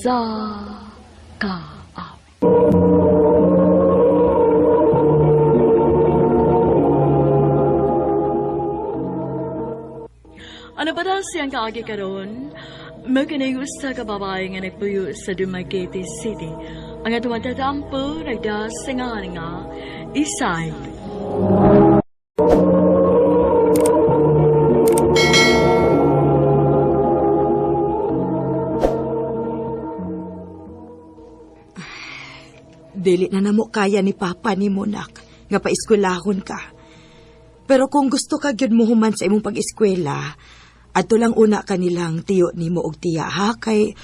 sa kaawit. Ano ba daw siyang kaagi karon? Makinayos sa kababae nga nagpuyo sa Dumaguete City. Ang atuang tatampo, nagda singa nga, Isay. Dili na namo kaya ni Papa ni Monak nga paeskwelahon ka. Pero kung gusto ka gyud mo human sa imong pag-eskwela, adto lang una kanilang tiyo nimo og tiya ha kay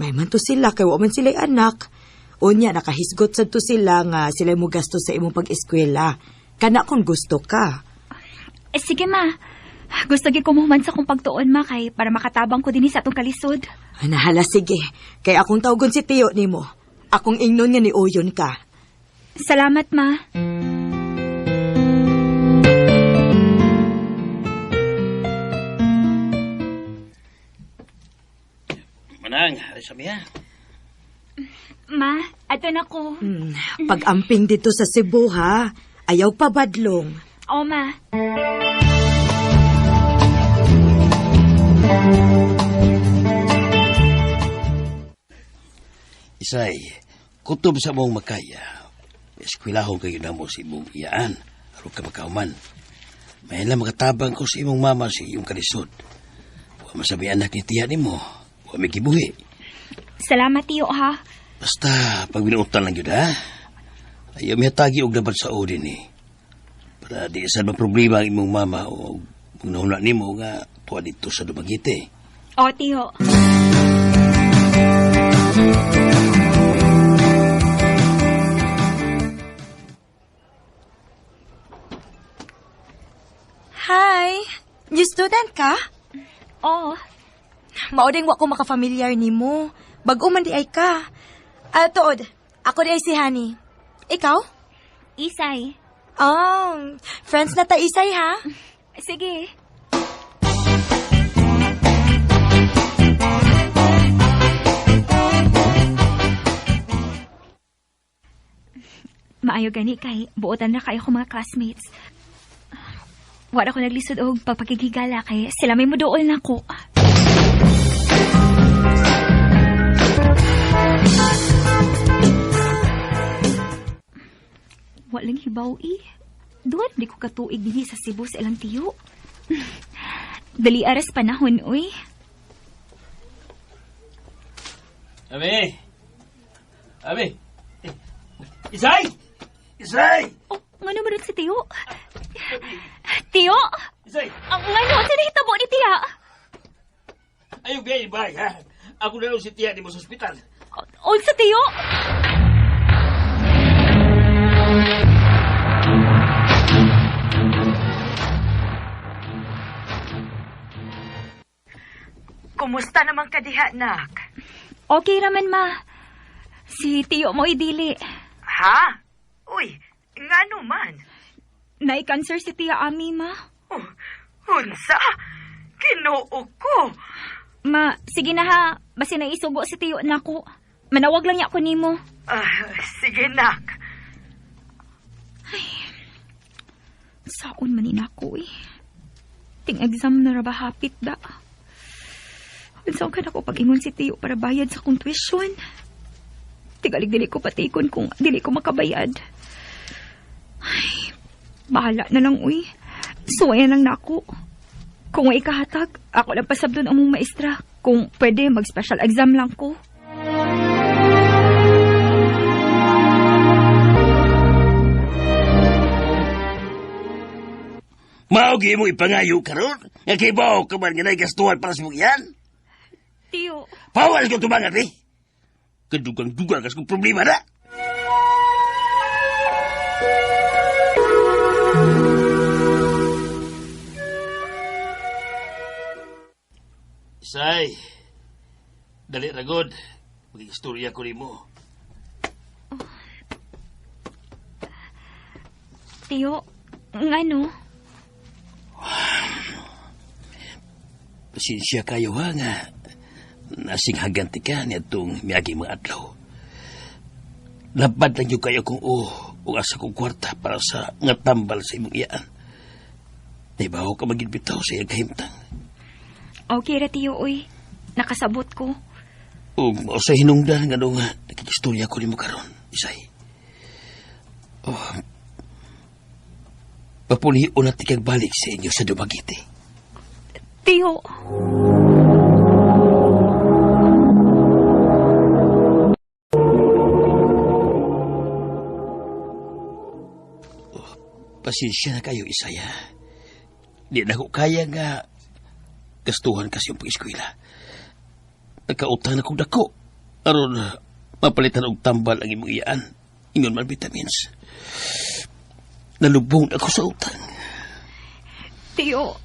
may man to sila kay wa man sila anak. Unya nakahisgot sad to sila nga sila mo gasto sa imong pag-eskwela. Kana kung gusto ka. Sige ma. Gusto gyud ko human sa kong pagtuon ma kay para makatabang ko dinhi sa atong kalisod. Nahala sige. Kay akong tawgon si tiyo nimo. Akong ingnon nga ni Oyon ka. Salamat, ma. Manang, hari sa miya. Ma, ato na ko. Pag-amping dito sa Cebu, ha? Ayaw pa badlong. Oo, ma. Isay, kutob sa mong makaya. Eskwelahon kayo na mo sa imong iyaan. Aron ka makauman. May lang makatabang ko sa imong mama sa iyong kalisod. Huwag masabi anak ni tiya ni mo. Huwag may kibuhi. Salamat, tiyo, ha? Basta, pag binuutan lang yun, ha? Ayaw may hatagi og dapat sa odin, eh. Para di saan mang problema ang imong mama o kung nahuna ni mo nga tuwa dito sa Dumaguete. O, tiyo. Hi! New student ka? Oo. Mauding wa ko makafamilyar nimo. Bag-o man di ay ka. Tuod, ako di ay si Honey. Ikaw? Isay. Friends na ta Isay ha? Sige. Maayo gani kay buotan na kayo ko mga classmates. Wala ko naglisod og pagpakigigala kay sila may muduol na ko. Walang hibaw Duwan di ko katuig din sa Cebu sa ilang tiyo. Dali aras panahon, uy. Abi! Isay! Isay! Oh, nga naman si tiyo. Tiyo? Isay! Ang nga naman, sinahitabo ni tiya. Ayaw gaya ibay, ha? Ako na lang si tiya di mo sa ospital. O, sa tiyo? Kumusta naman ka diha, nak? Okay raman, ma. Si tiyo mo idili. Ha? Uy, nga naman. Nai-cancer si tiya Ami, ma. Oh, unsa? Kinuo ko. Ma, sige na ha. Basi na isugo si tiyo na ko. Manawag lang niya ako nimo. Sige, nak. Saon man inako Ting exam na raba hapit da. Saan ka na ko pag-ingon si tiyo para bayad sa kong tuition? Tigalig dili ko patikon kung dili ko makabayad. Ay, bahala na lang, Suwayan lang na ako. Kung may ikahatag, ako lang pasabdon ang mong maestra. Kung pwede, mag-special exam lang ko. Maugi mo ipangayo karon? Nga kay bao ka man nga nagastuhan para sa mong iyan? Tiyo. Pawal ko tumangat, eh. Kadugang-dugang kas kong problema na. Isay, dali ragod. Mag-istorya ko rin mo. Tiyo, ngano? Pasensya kayo ha nga. nasing haganti ka niya itong miyagi mga adlaw. Labad lang yung kayo kung asa kong kwarta para sa nga tambal sa imong iyaan. Naibaho ka maginbitaw sa iyang kahimtang. Okay ra tiyo, uy. Nakasabot ko. O sa hinungdan nga nung nakikistorya ko ni mo karon, Isay. Papulion at ikagbalik sa inyo sa Dumaguete. Tiyo. Pasensya na kayo, Isaya. Di na ko kaya nga gastuhan kasi yung pag-eskwela. Nagkautang na kong dako. Aron mapalitan og tambal ang imong iyaan. Ingon man vitamins. Nalubong ako sa utang. Tiyo,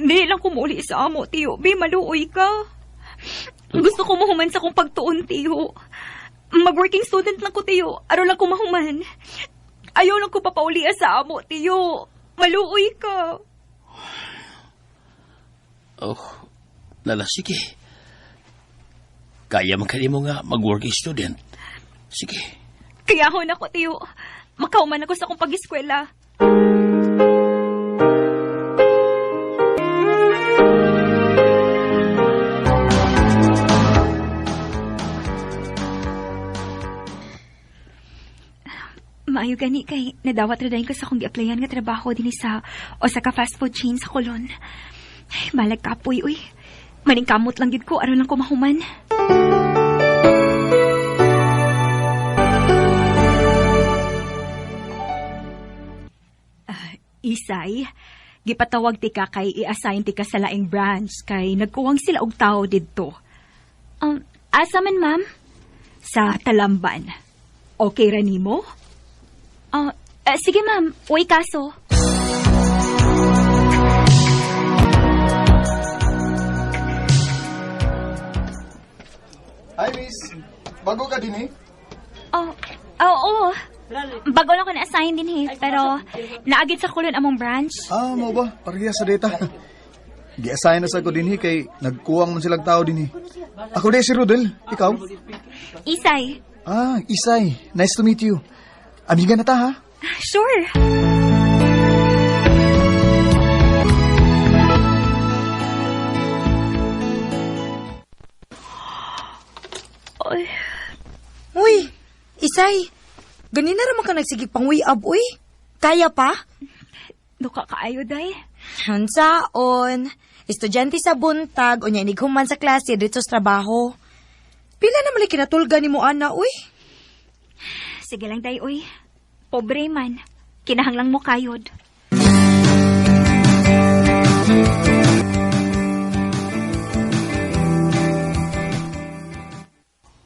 hindi lang kumuli sa amo, tiyo. Be, maluoy ka. Gusto ko mahuman sa kong pagtuon, tiyo. Mag-working student lang ko, tiyo. Araw lang ko mahuman. Ayaw lang ko papaulia sa amo, tiyo. Maluoy ka. Oh, lala, sige. Kaya man kanimo nga mag-working student. Sige. Kaya ho na ko, tiyo. Makauman ako sa kong pag-eskwela. Maayo gani kay nadawat rin ko sa kong gi-applyan nga trabaho din sa o sa ka fast food chain sa Colon. Ay, malag kapoy, uy. Maning kamot lang gid ko, aron lang ko mahuman. Isay, gipatawag ti ka kay i-assign ti ka sa laing branch kay nagkuwang sila og tao didto. Asa man, ma'am? Sa Talamban. Okay ra nimo? Sige, ma'am. Uy, kaso. Hi, miss. Bago ka din eh? Oo. Bago lang ko na-assign din pero naagit sa Kulon among branch. Mo ba? Pareha sa data. Gi-assign na sa ko din kay nagkuwang man silang tao din Ako din si Rodel. Ikaw? Isay. Isay. Nice to meet you. Amiga na ta, ha? Sure. Uy, Isay, ganina raman ka nagsigig pang ab, uy. Kaya pa? Duka kaayo, day. Hansaon. Estudyante sa buntag, unya inighuman sa klase dito sa trabaho. Pila naman ay kinatulga ni mo, ana, uy. Sige lang, day, uy. Pobre man. Kinahanglang mo kayod.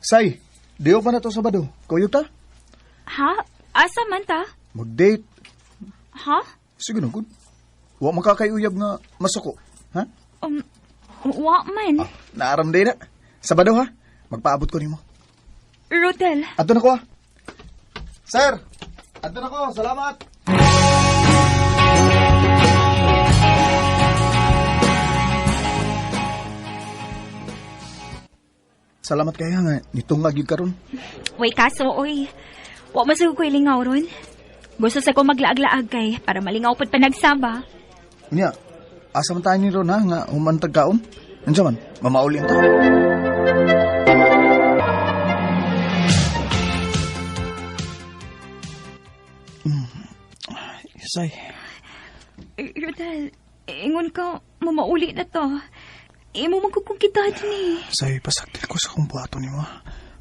Say, diyo pa na to Sabado. Kuyog ta? Ha? Asa man ta? Mag-date. Ha? Sige na, good. Huwag makakayuyab nga masuko. Ha? Wa man. Naaram din na. Sabado, ha? Magpaabot ko nimo. Rodel. Ato na ko, ha? Sir! Ato na ko. Salamat! Salamat kaya nga. Nitong lagi karon. Way kaso, oy. Wa masugod ko ilingaw ron. Gusto sa ko maglaag-laag kay para malingaw pud pa nagsaba. Unya, asa man tayo ni Ron, ha? Nga humantag kaon? Nandiyan man, mamauli ang tao. Say. Rodel, ingon ka, mamauli na to. Imo magkukong kita din Say, pasaktil ko sa kong buhato ni mo.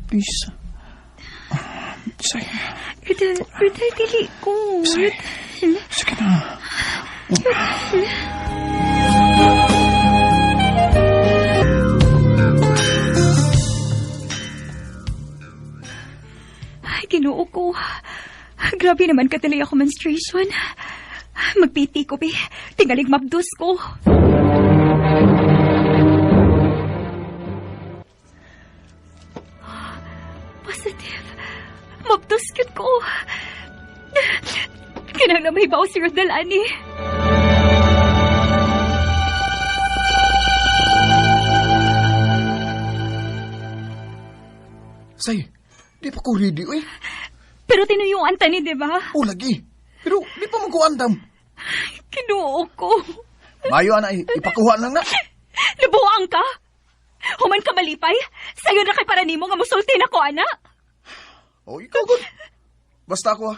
Please. Say. Rodel, dili ko. Say. Sige na. Ay, Ginoo ko. Grabe naman katali ako menstruation. Magpiti ko, tingalig mabdos ko. Positive. Mabdos yun ko. Kinang ba si Rodel, ani? Say, di pa ko ready, eh. Pero tinuyuan ta ni, di ba? O, lagi. Pero, di pa magkuantam. Kinuo ko. Mayo, ana, ipakuha lang na. Nabuang ka? Human ka malipay? Sa'yo na kay para nimo nga musulti na ko, ana? O, ikaw, good. Basta ako,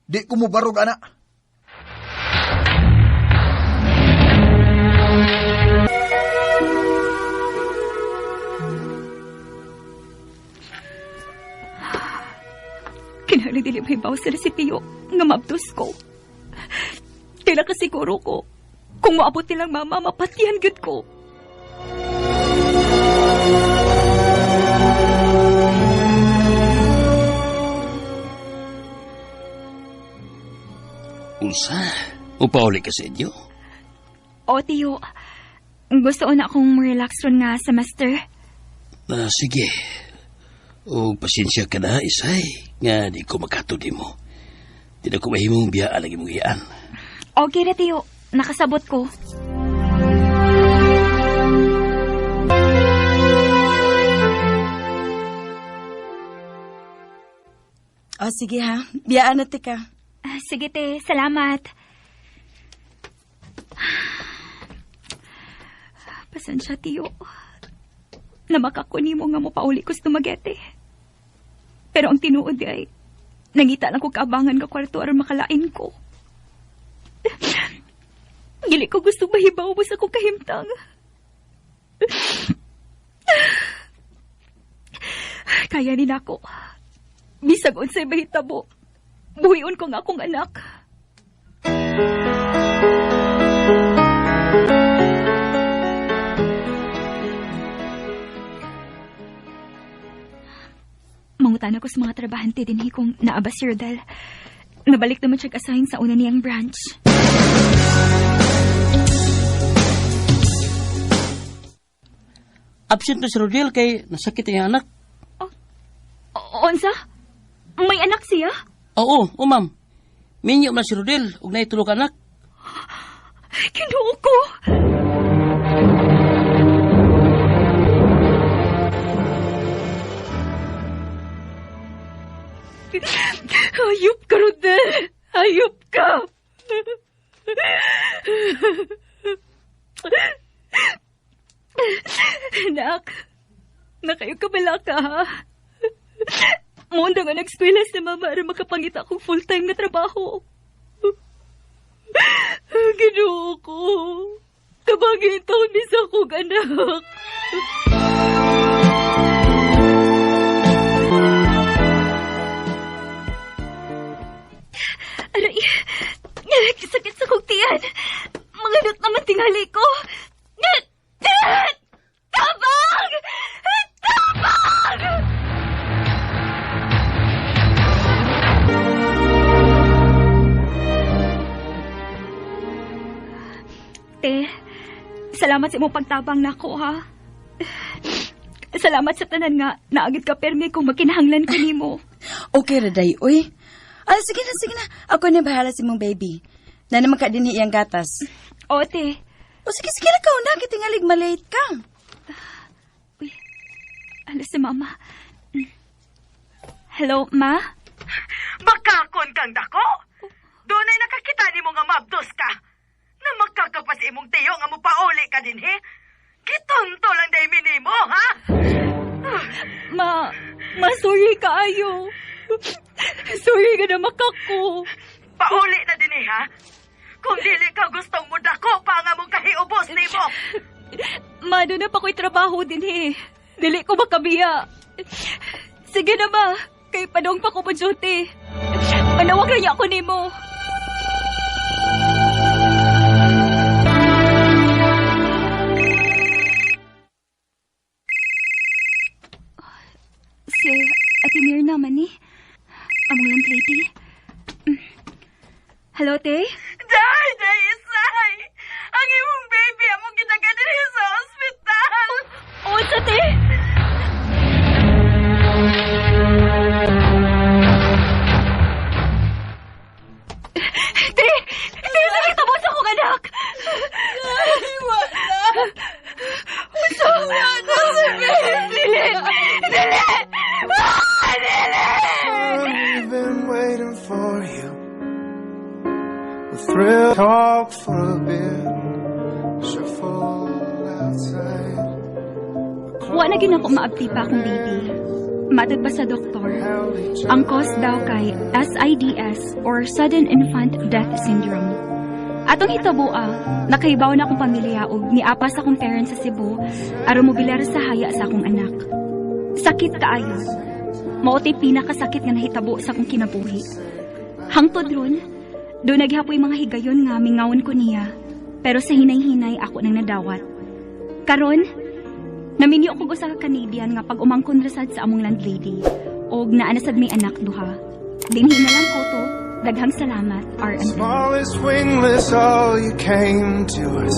di ko mo barog, ana. Kinahali dili mahibaw sila si Tio nga mabdos ko. Kailan ka siguro ko, kung maabot nilang mama, mapatihan gud ko. Unsa? Upauli ka sa inyo? O, Tio, gusto ko na akong relax ron nga semester. Sige. O pasensya ka na, Isay. Nga di ko makatudi mo. Di na ko mahimong biyaan lagi mong iyaan. Okay na, Tio. Nakasabot ko. O, sige ha. Biyaan na ka. Sige, te. Salamat. Pasensya, Tio. Na makakuni mo nga mo pauli ko sa tumagete. Pero ang tinuod ay, nangita lang ko kaabangan nga kwarto aron makalain ko. Gili ko gusto mahibaw mo sa kong kahimtang. Kaya ni nako. Bisag unsay mahitabo. Buhion ko nga akong anak. Mangutan ako sa mga trabahante din kung naaba si Rodel. Nabalik naman siya kasahin sa una niyang branch. Absent na si Rodel kay nasakit ang anak. Onsa? May anak siya? Oo, ma'am. Minyo na si Rodel ug naitulog anak. Kinuo ko. Hayop ka, Rodel. Hayop ka. Anak, nakayo ka bala ka, ha? Munda nga nag-eskwela si mama para makapangita akong full-time na trabaho. Ginoo ko. Kabagin ito, misa kong anak. Aray, sakit sa kong tiyan. Manganot naman tingali ko. Tabang! Tabang! Te, salamat sa imong pagtabang nako, ha? Salamat sa tanan nga naagid ka permi kung makinahanglan ko nimo. Okay, Raday, uy. Sige na. Ako na bahala si mong baby. Na naman ka din iyang gatas. O, te. Sige na ka, una. Kitingalig malate ka. Uy, alas si mama. Hello, ma? Makakon kang dako? Doon ay nakakita ni mo nga mabdos ka. Na magkakapas imong tiyo nga mo pauli ka din, he? Gitonto lang day minimo, ha? Ma, sorry kaayo. Sorry ka na makako. Pauli na din, ha? Kung dili ka gustong mo dako pa nga mong kahiubos ni mo. Ma, doon na pa ko'y trabaho din, he. Dili ko makabiya. Sige na, ma. Kay padong pa ko po duty. Manawag lang ako ni mo. Si Ate Mirna man ni. Among lang lady. Hello, te? Day, Isay! Ang imong baby among ginagadiri sa ospital! O, sa te? Te! Nakita mo sa akong anak! Wala si baby! Dili! talk for a bit. Shuffle outside. Wa na gyud ako maabti pa akong baby. Matod pa sa doktor, ang cause daw kay SIDS or Sudden Infant Death Syndrome. Atong hitabo nakaibaw na akong pamilya og niapas akong parents sa Cebu aron mobilar sa haya sa akong anak. Sakit kaayo. Mao'y pinakasakit nga nahitabo sa akong kinabuhi. Hangtod ron, do naghapoy mga higayon nga mingawon ko niya, pero sa hinay-hinay ako nang nadawat. Karon, naminyo ko sa Canadian nga pag umangkon rasad sa among landlady og naanasad may anak duha. Dinhi na lang ko to. Daghang salamat, R&M. Smallest wingless, all you came to us.